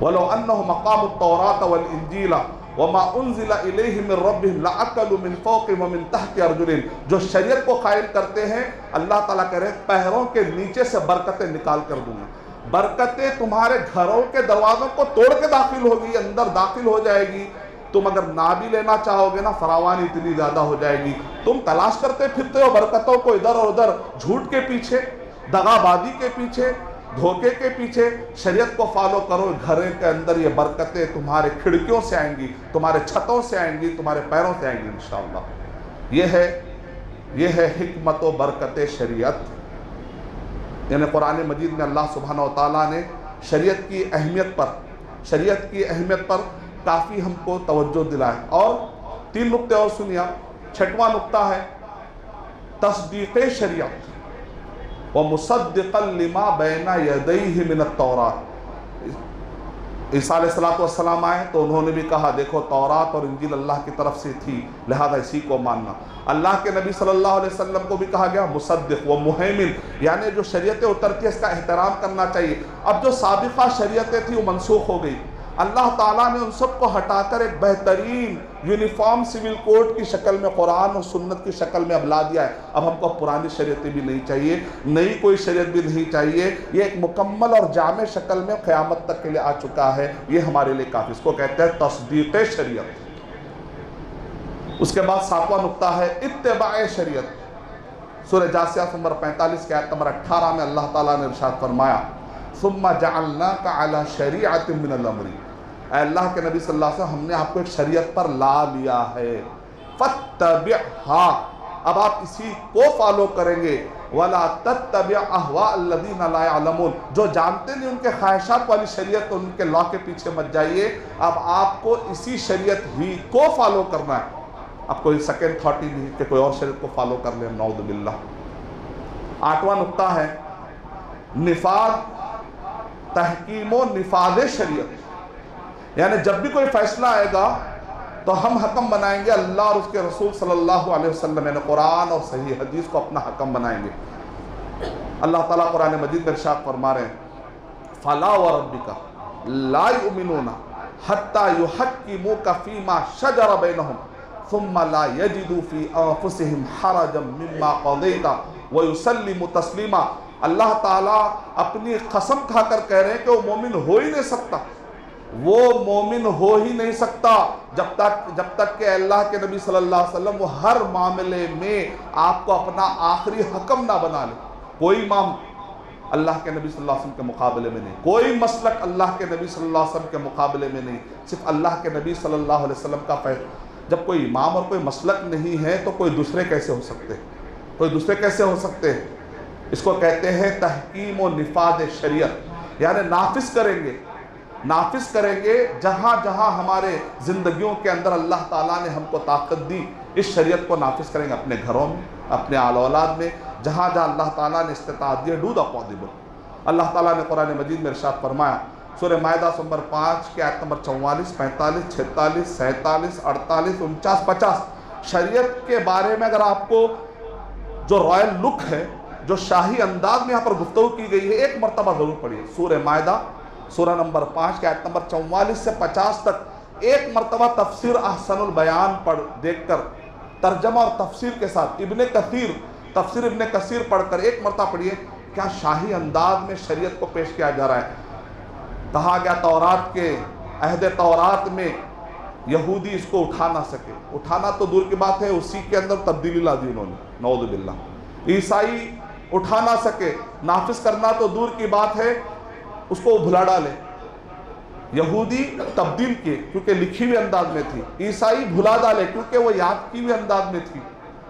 وَلَوْ أَنَّهُمْ أَقَامُوا التَّوْرَاةَ وَالْإِنْجِيلَ وَمَا أُنزِلَ إِلَيْهِمْ مِنْ رَبِّهِمْ لَأَكَلُوا مِنْ فَوْقِهِمْ وَمِنْ تَحْتِ أَرْجُلِهِمْ، جو شریعت کو قائم کرتے ہیں اللہ تعالیٰ کہہ رہے ہیں پیروں کے نیچے سے برکتیں نکال کر دوں گا، برکتیں تمہارے گھروں کے دروازوں کو توڑ کے داخل ہوگی، اندر داخل ہو جائے گی۔ تم اگر نہ بھی لینا چاہو گے نا، فراوانی اتنی زیادہ ہو جائے گی، تم تلاش کرتے پھرتے ہو برکتوں کو ادھر اور ادھر، جھوٹ کے پیچھے، دغا بازی کے پیچھے، دھوکے کے پیچھے۔ شریعت کو فالو کرو، گھر کے اندر یہ برکتیں تمہارے کھڑکیوں سے آئیں گی، تمہارے چھتوں سے آئیں گی، تمہارے پیروں سے آئیں گی انشاءاللہ۔ یہ ہے حکمت و برکت شریعت، یعنی قرآن مجید میں اللہ سبحانہ و تعالیٰ نے شریعت کی اہمیت پر کافی ہم کو توجہ دلائے۔ اور 3 نقطے اور سنیا۔ 6واں نقطہ ہے تصدیق شریعت وَمُصَدِّقًا لِمَا بَيْنَ يَدَيْهِ مِنَ التَّوْرَاةِ، عیسیٰ علیہ السلام آئے تو انہوں نے بھی کہا دیکھو تورات اور انجیل اللہ کی طرف سے تھی، لہذا اسی کو ماننا۔ اللہ کے نبی صلی اللہ علیہ وسلم کو بھی کہا گیا مصدق و مہیمن، یعنی جو شریعتیں اترتی ہیں اس کا احترام کرنا چاہیے۔ اب جو سابقہ شریعتیں تھیں وہ منسوخ ہو گئی، اللہ تعالیٰ نے ان سب کو ہٹا کر ایک بہترین یونیفارم سول کوڈ کی شکل میں قرآن اور سنت کی شکل میں اب لا دیا ہے۔ اب ہم کو پرانی شریعتیں بھی نہیں چاہیے، نئی کوئی شریعت بھی نہیں چاہیے، یہ ایک مکمل اور جامع شکل میں قیامت تک کے لیے آ چکا ہے، یہ ہمارے لیے کافی۔ اس کو کہتے ہیں تصدیق شریعت۔ اس کے بعد 7واں نقطہ ہے اتباع شریعت۔ سورہ جاثیہ نمبر 45 کی آیت نمبر 18 میں اللہ تعالیٰ نے ارشاد فرمایا ثم جعلناک علی شریعۃ من الامر، اے اللہ کے نبی صلی اللہ علیہ وسلم ہم نے آپ کو ایک شریعت پر لا لیا ہے، فاتبعها، اب آپ اسی کو فالو کریں گے، ولا تتبع اهواء الذین لا يعلمون، جو جانتے نہیں ان کے خواہشات والی شریعت ان کے لا کے پیچھے مت جائیے، اب آپ کو اسی شریعت ہی کو فالو کرنا ہے۔ اب کوئی سیکنڈ تھاٹ ہی نہیں کہ کوئی اور شریعت کو فالو کر لیں، نعوذ باللہ۔ 8واں نقطہ ہے نفاذ، تحکیم و نفاذ شریعت، یعنی جب بھی کوئی فیصلہ آئے گا تو ہم حکم بنائیں گے اللہ اور اس کے رسول صلی اللہ علیہ وسلم، یعنی قرآن اور صحیح حدیث کو اپنا حکم بنائیں گے۔ اللہ تعالیٰ قرآن مجید میں ارشاد فرما رہے ہیں فَلَا وَرَبِّكَ لَا يُؤْمِنُونَ حَتَّى يُحَكِّمُوكَ فِي مَا شَجَرَ بَيْنَهُمْ ثُمَّ لَا يَجِدُوا فِي أَنفُسِهِمْ حَرَجًا مِّمَّا قَضَيْتَ وَيُسَلِّمُوا تَسْلِيمًا۔ اللہ تعالیٰ اپنی قسم کھا کر کہہ رہے ہیں کہ وہ مومن ہو ہی نہیں سکتا، وہ مومن ہو ہی نہیں سکتا جب تک کہ اللہ کے نبی صلی اللہ علیہ وسلم وہ ہر معاملے میں آپ کو اپنا آخری حکم نہ بنا لے۔ کوئی امام اللہ کے نبی صلی اللہ علیہ وسلم کے مقابلے میں نہیں، کوئی مسلک اللہ کے نبی صلی اللہ علیہ وسلم کے مقابلے میں نہیں، صرف اللہ کے نبی صلی اللہ علیہ وسلم کا فیصلہ۔ جب کوئی امام اور کوئی مسلک نہیں ہے تو کوئی دوسرے کیسے ہو سکتے ہیں؟ کوئی دوسرے کیسے ہو سکتے ہیں؟ اس کو کہتے ہیں تحکیم و نفاذ شریعت، یعنی نافذ کریں گے جہاں جہاں ہمارے زندگیوں کے اندر اللہ تعالیٰ نے ہم کو طاقت دی، اس شریعت کو نافذ کریں گے اپنے گھروں میں، اپنے آل اولاد میں، جہاں جہاں اللہ تعالیٰ نے استطاعت دی، ڈو دا پاسبل۔ اللہ تعالیٰ نے قرآن مجید میں ارشاد فرمایا سورہ مائدہ نمبر 5 کی آیت نمبر 44، 45، 46، 47، 48، 49، 50، شریعت کے بارے میں اگر آپ کو جو رائل لک ہے، جو شاہی انداز میں یہاں پر گفتگو کی گئی ہے، ایک مرتبہ ضرور پڑھیے۔ سورہ مائدہ سورہ نمبر 5 کی آیت نمبر 44 سے 50 تک ایک مرتبہ تفسیر احسن البیان دیکھ کر ترجمہ اور تفسیر کے ساتھ تفسیر ابن کثیر پڑھ کر ایک مرتبہ پڑھیے، کیا شاہی انداز میں شریعت کو پیش کیا جا رہا ہے۔ کہا گیا تورات کے عہد تورات میں یہودی اس کو اٹھا نہ سکے، اٹھانا تو دور کی بات ہے، اسی کے اندر تبدیلی لا دی انہوں نے، نعوذ باللہ۔ عیسائی اٹھا نہ سکے، نافذ کرنا تو دور کی بات ہے، اس کو بھلا ڈالے۔ یہودی تبدیل کیے کیونکہ لکھی ہوئی انداز میں تھی، عیسائی بھلا ڈالے کیونکہ وہ یاد کی ہوئی انداز میں تھی،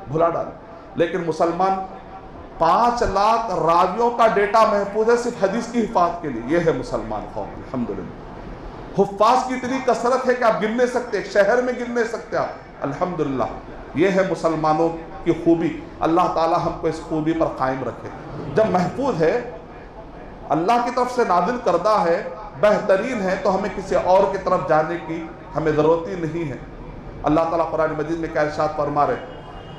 بھلا ڈالے۔ لیکن مسلمان 5 لاکھ راویوں کا ڈیٹا محفوظ ہے صرف حدیث کی حفاظت کے لیے، یہ ہے مسلمان قوم، الحمدللہ۔ حفاظ کی اتنی کثرت ہے کہ آپ گن نہیں سکتے، ایک شہر میں گن نہیں سکتے آپ، الحمدللہ۔ یہ ہے مسلمانوں کی خوبی، اللہ تعالی ہم کو اس خوبی پر قائم رکھے۔ جب محفوظ ہے، اللہ کی طرف سے نازل کردہ ہے، بہترین ہے، تو ہمیں کسی اور کی طرف جانے کی ہمیں ضرورت ہی نہیں ہے۔ اللہ تعالیٰ قرآن مجید میں کیا ارشاد فرما رہے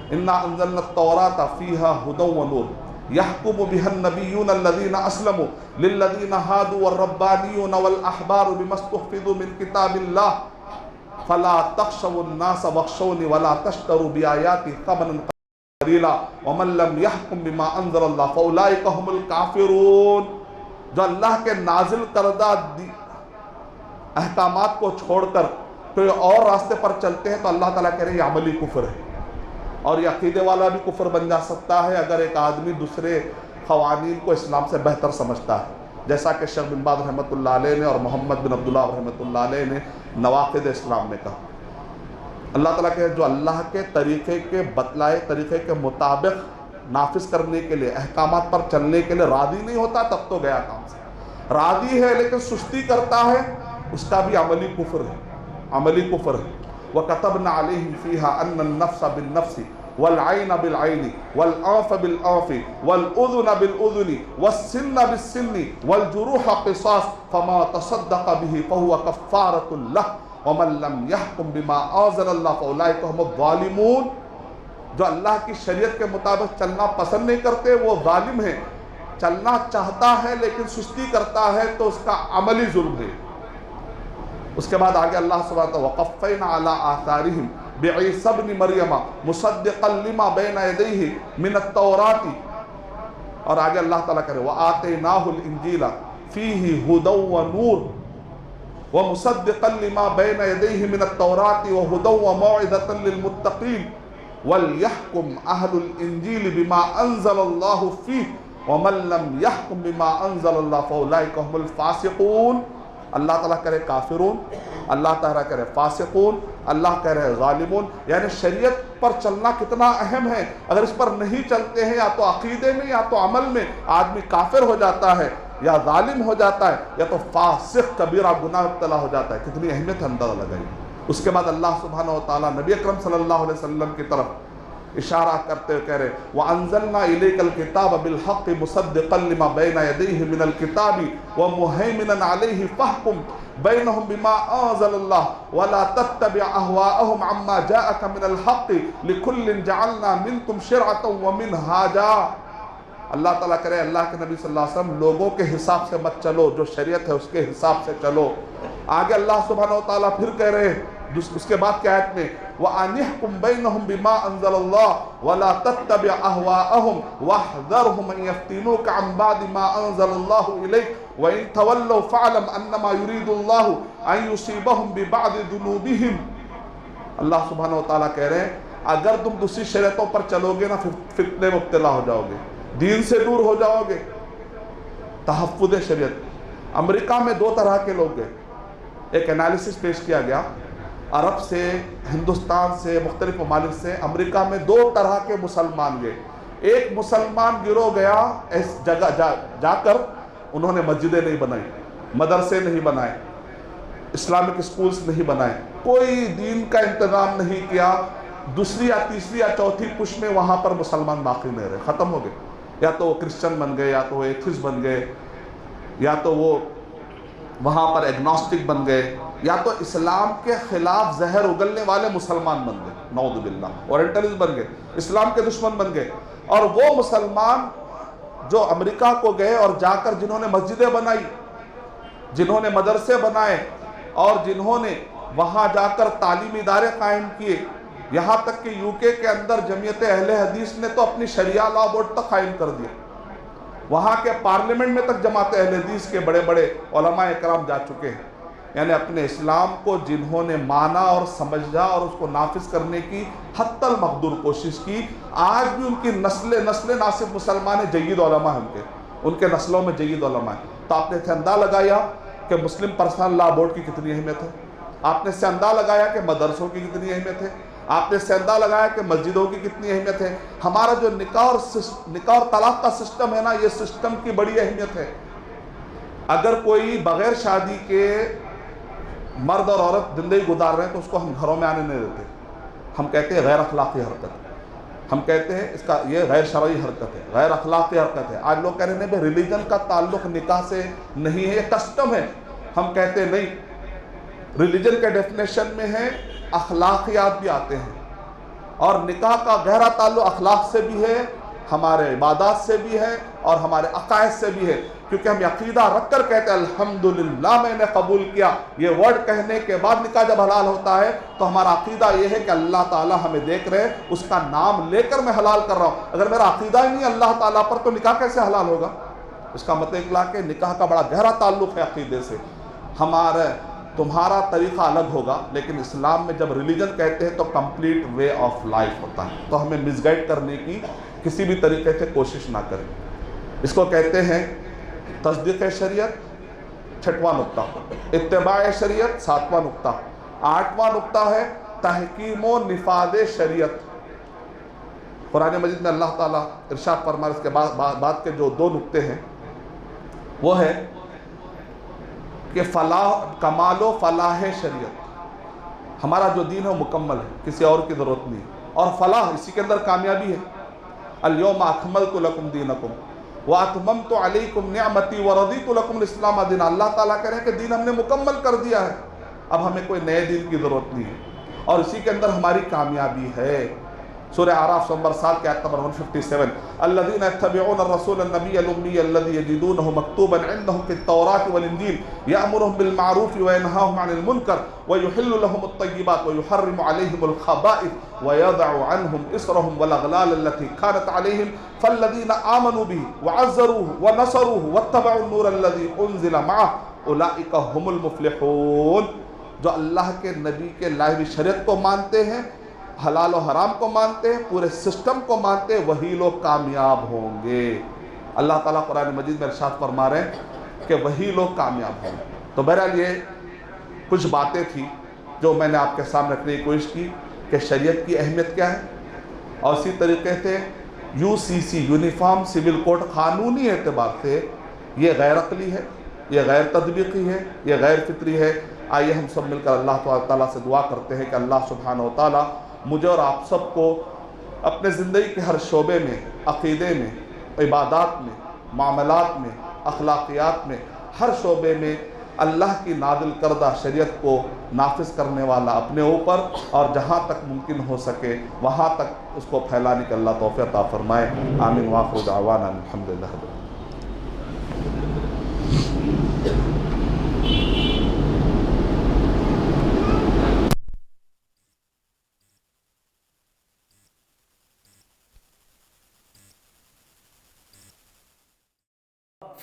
اِنَّا أَنزَلْنَا التَّوْرَاةَ فِيهَا هُدًى وَنُورٌ يَحْكُمُ بِهَا النَّبِيُّونَ الَّذِينَ أَسْلَمُوا لِلَّذِينَ هَادُوا وَالرَّبَّانِيُّونَ وَالْأَحْبَارُ بِمَا اسْتُحْفِظُوا مِنْ كِتَابِ اللَّهِ فَلَا تَخْشَوُا النَّاسَ وَاخْشَوْنِي وَلَا تَشْتَرُوا بِآيَاتِي ثَمَنًا قَلِيلًا وَمَن لَّمْ يَحْكُم بِمَا أَنزَلَ اللَّهُ فَأُولَٰئِكَ هُمُ الْكَافِرُونَ۔ جو اللہ کے نازل کردہ احکامات کو چھوڑ کر کوئی اور راستے پر چلتے ہیں تو اللہ تعالیٰ کہہ رہے ہیں یہ عملی کفر ہے، اور یہ عقیدے والا بھی کفر بن جا سکتا ہے اگر ایک آدمی دوسرے قوانین کو اسلام سے بہتر سمجھتا ہے، جیسا کہ شیخ بن باز رحمۃ اللہ علیہ نے اور محمد بن عبداللہ رحمۃ اللہ علیہ نے نواقض اسلام میں کہا۔ اللہ تعالیٰ کہ جو اللہ کے طریقے کے بتلائے طریقے کے مطابق نافذ کرنے کے لیے، احکامات پر چلنے کے لیے راضی نہیں ہوتا تب تو گیا کام سے، راضی ہے لیکن سستی کرتا ہے، اس کا بھی عملی کفر ہے، عملی کفر ہے۔ وَكَتَبْنَا عَلَيْهِمْ فِيهَا أَنَّ النَّفْسَ بِالنَّفْسِ والعین بالعین والانف بالانف والاذن بالاذن والسن بالسن والجروح قصاص فما تصدق به فهو کفارۃ له ومن لم يحكم بما انزل الله فاولئک هم الظالمون۔ جو اللہ کی شریعت کے مطابق چلنا پسند نہیں کرتے وہ ظالم ہیں، چلنا چاہتا ہے لیکن سستی کرتا ہے تو اس کا عملی ظلم ہے۔ اس کے بعد آگے اللہ سبحانہ وتعالی وقفینا علی آثارہم بعیسی ابن مریم مصدقا لما بین یدیہ من التوراۃ، اور آگے اللہ تعالیٰ کرے وآتیناہ الانجیل فیہ ھدی ونور ومصدقا لما بین یدیہ من التوراۃ وھدی وموعظۃ للمتقین وَلْيَحْكُمْ أَهْلُ الْإِنْجِيلِ بِمَا أَنزَلَ اللَّهُ فِيهِ وَمَنْ لَمْ يَحْكُمْ بِمَا أَنزَلَ اللَّهُ فَأُولَئِكَ هُمُ الْفَاسِقُونَ۔ اللہ تعالیٰ کرے کافرون، اللہ تعالیٰ کرے فاسقون، اللہ کرے ظالمون، یعنی شریعت پر چلنا کتنا اہم ہے۔ اگر اس پر نہیں چلتے ہیں یا تو عقیدے میں یا تو عمل میں آدمی کافر ہو جاتا ہے یا ظالم ہو جاتا ہے یا تو فاسق کبیرہ گناہ مبتلا ہو جاتا ہے۔ کتنی اہمیت اندازہ لگائی۔ اس کے بعد اللہ سبحانہ وتعالیٰ نبی اکرم صلی اللہ علیہ وسلم کی طرف اشارہ کرتے ہوئے کہہ رہے وَأَنزَلْنَا إِلَيْكَ الْكِتَابَ بِالْحَقِّ مُصَدِّقًا لِمَا بَيْنَ يَدَيْهِ مِنَ الْكِتَابِ وَمُهَيْمِنًا عَلَيْهِ فَاحْكُمْ بَيْنَهُمْ بِمَا أَنزَلَ اللَّهُ وَلَا تَتَّبِعْ أَهْوَاءَهُمْ عَمَّا جَاءَكَ مِنَ الْحَقِّ لِكُلٍّ جَعَلْنَا مِنْكُمْ شِرْعَةً وَمِنْهَاجًا۔ اللہ تعالیٰ کرے اللہ کے نبی صلی اللہ علیہ وسلم لوگوں کے حساب سے مت چلو، جو شریعت ہے اس کے حساب سے چلو۔ آگے اللہ سبحانہ وتعالیٰ پھر کہہ رہے ہیں اس کے بعد کی آیت میں وَأَنِحْكُمْ بَيْنَهُمْ بِمَا أَنزَلَ اللَّهُ وَلَا تَتَّبِعْ أَهْوَاءَهُمْ وَاحْذَرْهُمْ أَن يَفْتِنُوكَ عَن بَعْدِ مَا أَنزَلَ اللَّهُ إِلَيْكَ وَإِن تَوَلَّوْا فَاعْلَمْ أَنَّمَا يُرِيدُ اللَّهُ أَن يُصِيبَهُم بِبَعْضِ ذُنُوبِهِمْ۔ اللہ سبحانہ وتعالیٰ کہہ رہے ہیں اگر تم دوسری شریعتوں پر چلو گے نا فتنے میں مبتلا ہو جاؤ گے، دین سے دور ہو جاؤ گے۔ تحفظ شریعت۔ امریکہ میں دو طرح کے لوگ گئے، ایک انالیسس پیش کیا گیا عرب سے، ہندوستان سے، مختلف ممالک سے امریکہ میں دو طرح کے مسلمان گئے۔ ایک مسلمان گروہ گیا اس جگہ جا کر انہوں نے مسجدیں نہیں بنائی، مدرسے نہیں بنائے، اسلامک اسکولز نہیں بنائے، کوئی دین کا انتظام نہیں کیا۔ دوسری یا تیسری یا چوتھی پش میں وہاں پر مسلمان باقی نہیں رہے، ختم ہو گئے، یا تو وہ کرسچن بن گئے، یا تو وہ ایتھیسٹ بن گئے، یا تو وہ وہاں پر ایگنوسٹک بن گئے، یا تو اسلام کے خلاف زہر اگلنے والے مسلمان بن گئے، نعوذ باللہ، اورینٹلسٹ بن گئے، اسلام کے دشمن بن گئے۔ اور وہ مسلمان جو امریکہ کو گئے اور جا کر جنہوں نے مسجدیں بنائی، جنہوں نے مدرسے بنائے، اور جنہوں نے وہاں جا کر تعلیمی ادارے قائم کیے، یہاں تک کہ UK کے اندر جمعیت اہل حدیث نے تو اپنی شریعہ لا بورڈ تک قائم کر دیا، وہاں کے پارلیمنٹ میں تک جماعت اہل حدیث کے بڑے بڑے علماء اکرام جا چکے ہیں۔ یعنی اپنے اسلام کو جنہوں نے مانا اور سمجھا اور اس کو نافذ کرنے کی حتی المقدور کوشش کی، آج بھی ان کی نسل ناصف مسلمان جید علماء ہیں، ان کے نسلوں میں جید علماء ہیں۔ تو آپ نے اسے اندازہ لگایا کہ مسلم پرسنل لا بورڈ کی کتنی اہمیت ہے، آپ نے اسے اندازہ لگایا کہ مدرسوں کی کتنی اہمیت ہے، آپ نے اسے اندازہ لگایا کہ مسجدوں کی کتنی اہمیت ہے۔ ہمارا جو نکاح اور طلاق کا سسٹم ہے نا، یہ سسٹم کی بڑی اہمیت ہے۔ اگر کوئی بغیر شادی کے مرد اور عورت زندگی گزار رہے ہیں تو اس کو ہم گھروں میں آنے نہیں دیتے، ہم کہتے ہیں غیر اخلاقی حرکت، ہم کہتے ہیں اس کا یہ غیر شرعی حرکت ہے، غیر اخلاقی حرکت ہے۔ آج لوگ کہہ رہے ہیں بھائی ریلیجن کا تعلق نکاح سے نہیں ہے، یہ کسٹم ہے۔ ہم کہتے ہیں نہیں، ریلیجن کے ڈیفینیشن میں ہے اخلاقیات بھی آتے ہیں، اور نکاح کا گہرا تعلق اخلاق سے بھی ہے، ہمارے عبادات سے بھی ہے، اور ہمارے عقائد سے بھی ہے، کیونکہ ہم عقیدہ رکھ کر کہتے ہیں الحمدللہ میں نے قبول کیا۔ یہ ورڈ کہنے کے بعد نکاح جب حلال ہوتا ہے تو ہمارا عقیدہ یہ ہے کہ اللہ تعالیٰ ہمیں دیکھ رہے، اس کا نام لے کر میں حلال کر رہا ہوں۔ اگر میرا عقیدہ ہی نہیں اللہ تعالیٰ پر تو نکاح کیسے حلال ہوگا؟ اس کا مطلب اکلا کہ نکاح کا بڑا گہرا تعلق ہے عقیدے سے۔ تمہارا طریقہ الگ ہوگا، لیکن اسلام میں جب ریلیجن کہتے ہیں تو کمپلیٹ وے آف لائف ہوتا ہے، تو ہمیں مس گائڈ کرنے کی کسی بھی طریقے سے کوشش نہ کریں۔ اس کو کہتے ہیں تصدیق شریعت، 6واں نقطہ، اتباع شریعت، 7واں نقطہ، 8واں نقطہ ہے تحکیم و نفاذ شریعت۔ قرآن مجید میں اللہ تعالیٰ ارشاد فرمائے، اس کے بعد کے جو 2 نقطے ہیں وہ ہے کہ فلاح، کمال و فلاح شریعت۔ ہمارا جو دین ہے وہ مکمل ہے، کسی اور کی ضرورت نہیں، اور فلاح اسی کے اندر کامیابی ہے. الیوم اکملت لکم دینکم واتممت علیکم نعمتی ورضیت لکم الاسلام دینا. اللہ تعالیٰ کہہ رہے ہیں کہ دین ہم نے مکمل کر دیا ہے، اب ہمیں کوئی نئے دین کی ضرورت نہیں ہے، اور اسی کے اندر ہماری کامیابی ہے. سورہ اعراف نمبر 7 کی آیت نمبر 157 الذین یتبعون الرسول النبی الامی الذی یجدونہ مکتوبا عندهم فی التوراۃ والانجیل یأمرهم بالمعروف وینہاهم عن المنکر ویحل لهم الطیبات ویحرم علیہم الخبائث ویضع عنہم اصرهم والاغلال التي كانت علیہم فالذین آمنوا به وعزروه ونصروه واتبعوا النور الذي انزل معه اولئک هم المفلحون. جو اللہ کے نبی کے لائے ہوئی شریعت کو مانتے ہیں، حلال و حرام کو مانتے ہیں، پورے سسٹم کو مانتے ہیں، وہی لوگ کامیاب ہوں گے. اللہ تعالیٰ قرآن مجید میں ارشاد فرما رہے ہیں کہ وہی لوگ کامیاب ہوں گے. تو بہرحال یہ کچھ باتیں تھیں جو میں نے آپ کے سامنے رکھنے کی کوشش کی کہ شریعت کی اہمیت کیا ہے، اور اسی طریقے سے UCC یونیفارم سول کوڈ قانونی اعتبار سے یہ غیر عقلی ہے، یہ غیر تطبیقی ہے، یہ غیر فطری ہے. آئیے ہم سب مل کر اللہ تعالیٰ سے دعا کرتے ہیں کہ اللہ سبحانہ و تعالیٰ مجھے اور آپ سب کو اپنے زندگی کے ہر شعبے میں، عقیدے میں، عبادات میں، معاملات میں، اخلاقیات میں، ہر شعبے میں اللہ کی نازل کردہ شریعت کو نافذ کرنے والا اپنے اوپر، اور جہاں تک ممکن ہو سکے وہاں تک اس کو پھیلانے کا اللہ توفیق عطا فرمائے. آمین وآخر دعوانا الحمدللہ.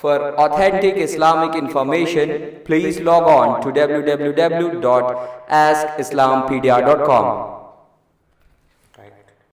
For authentic Islamic information, please log on to www.askislampedia.com.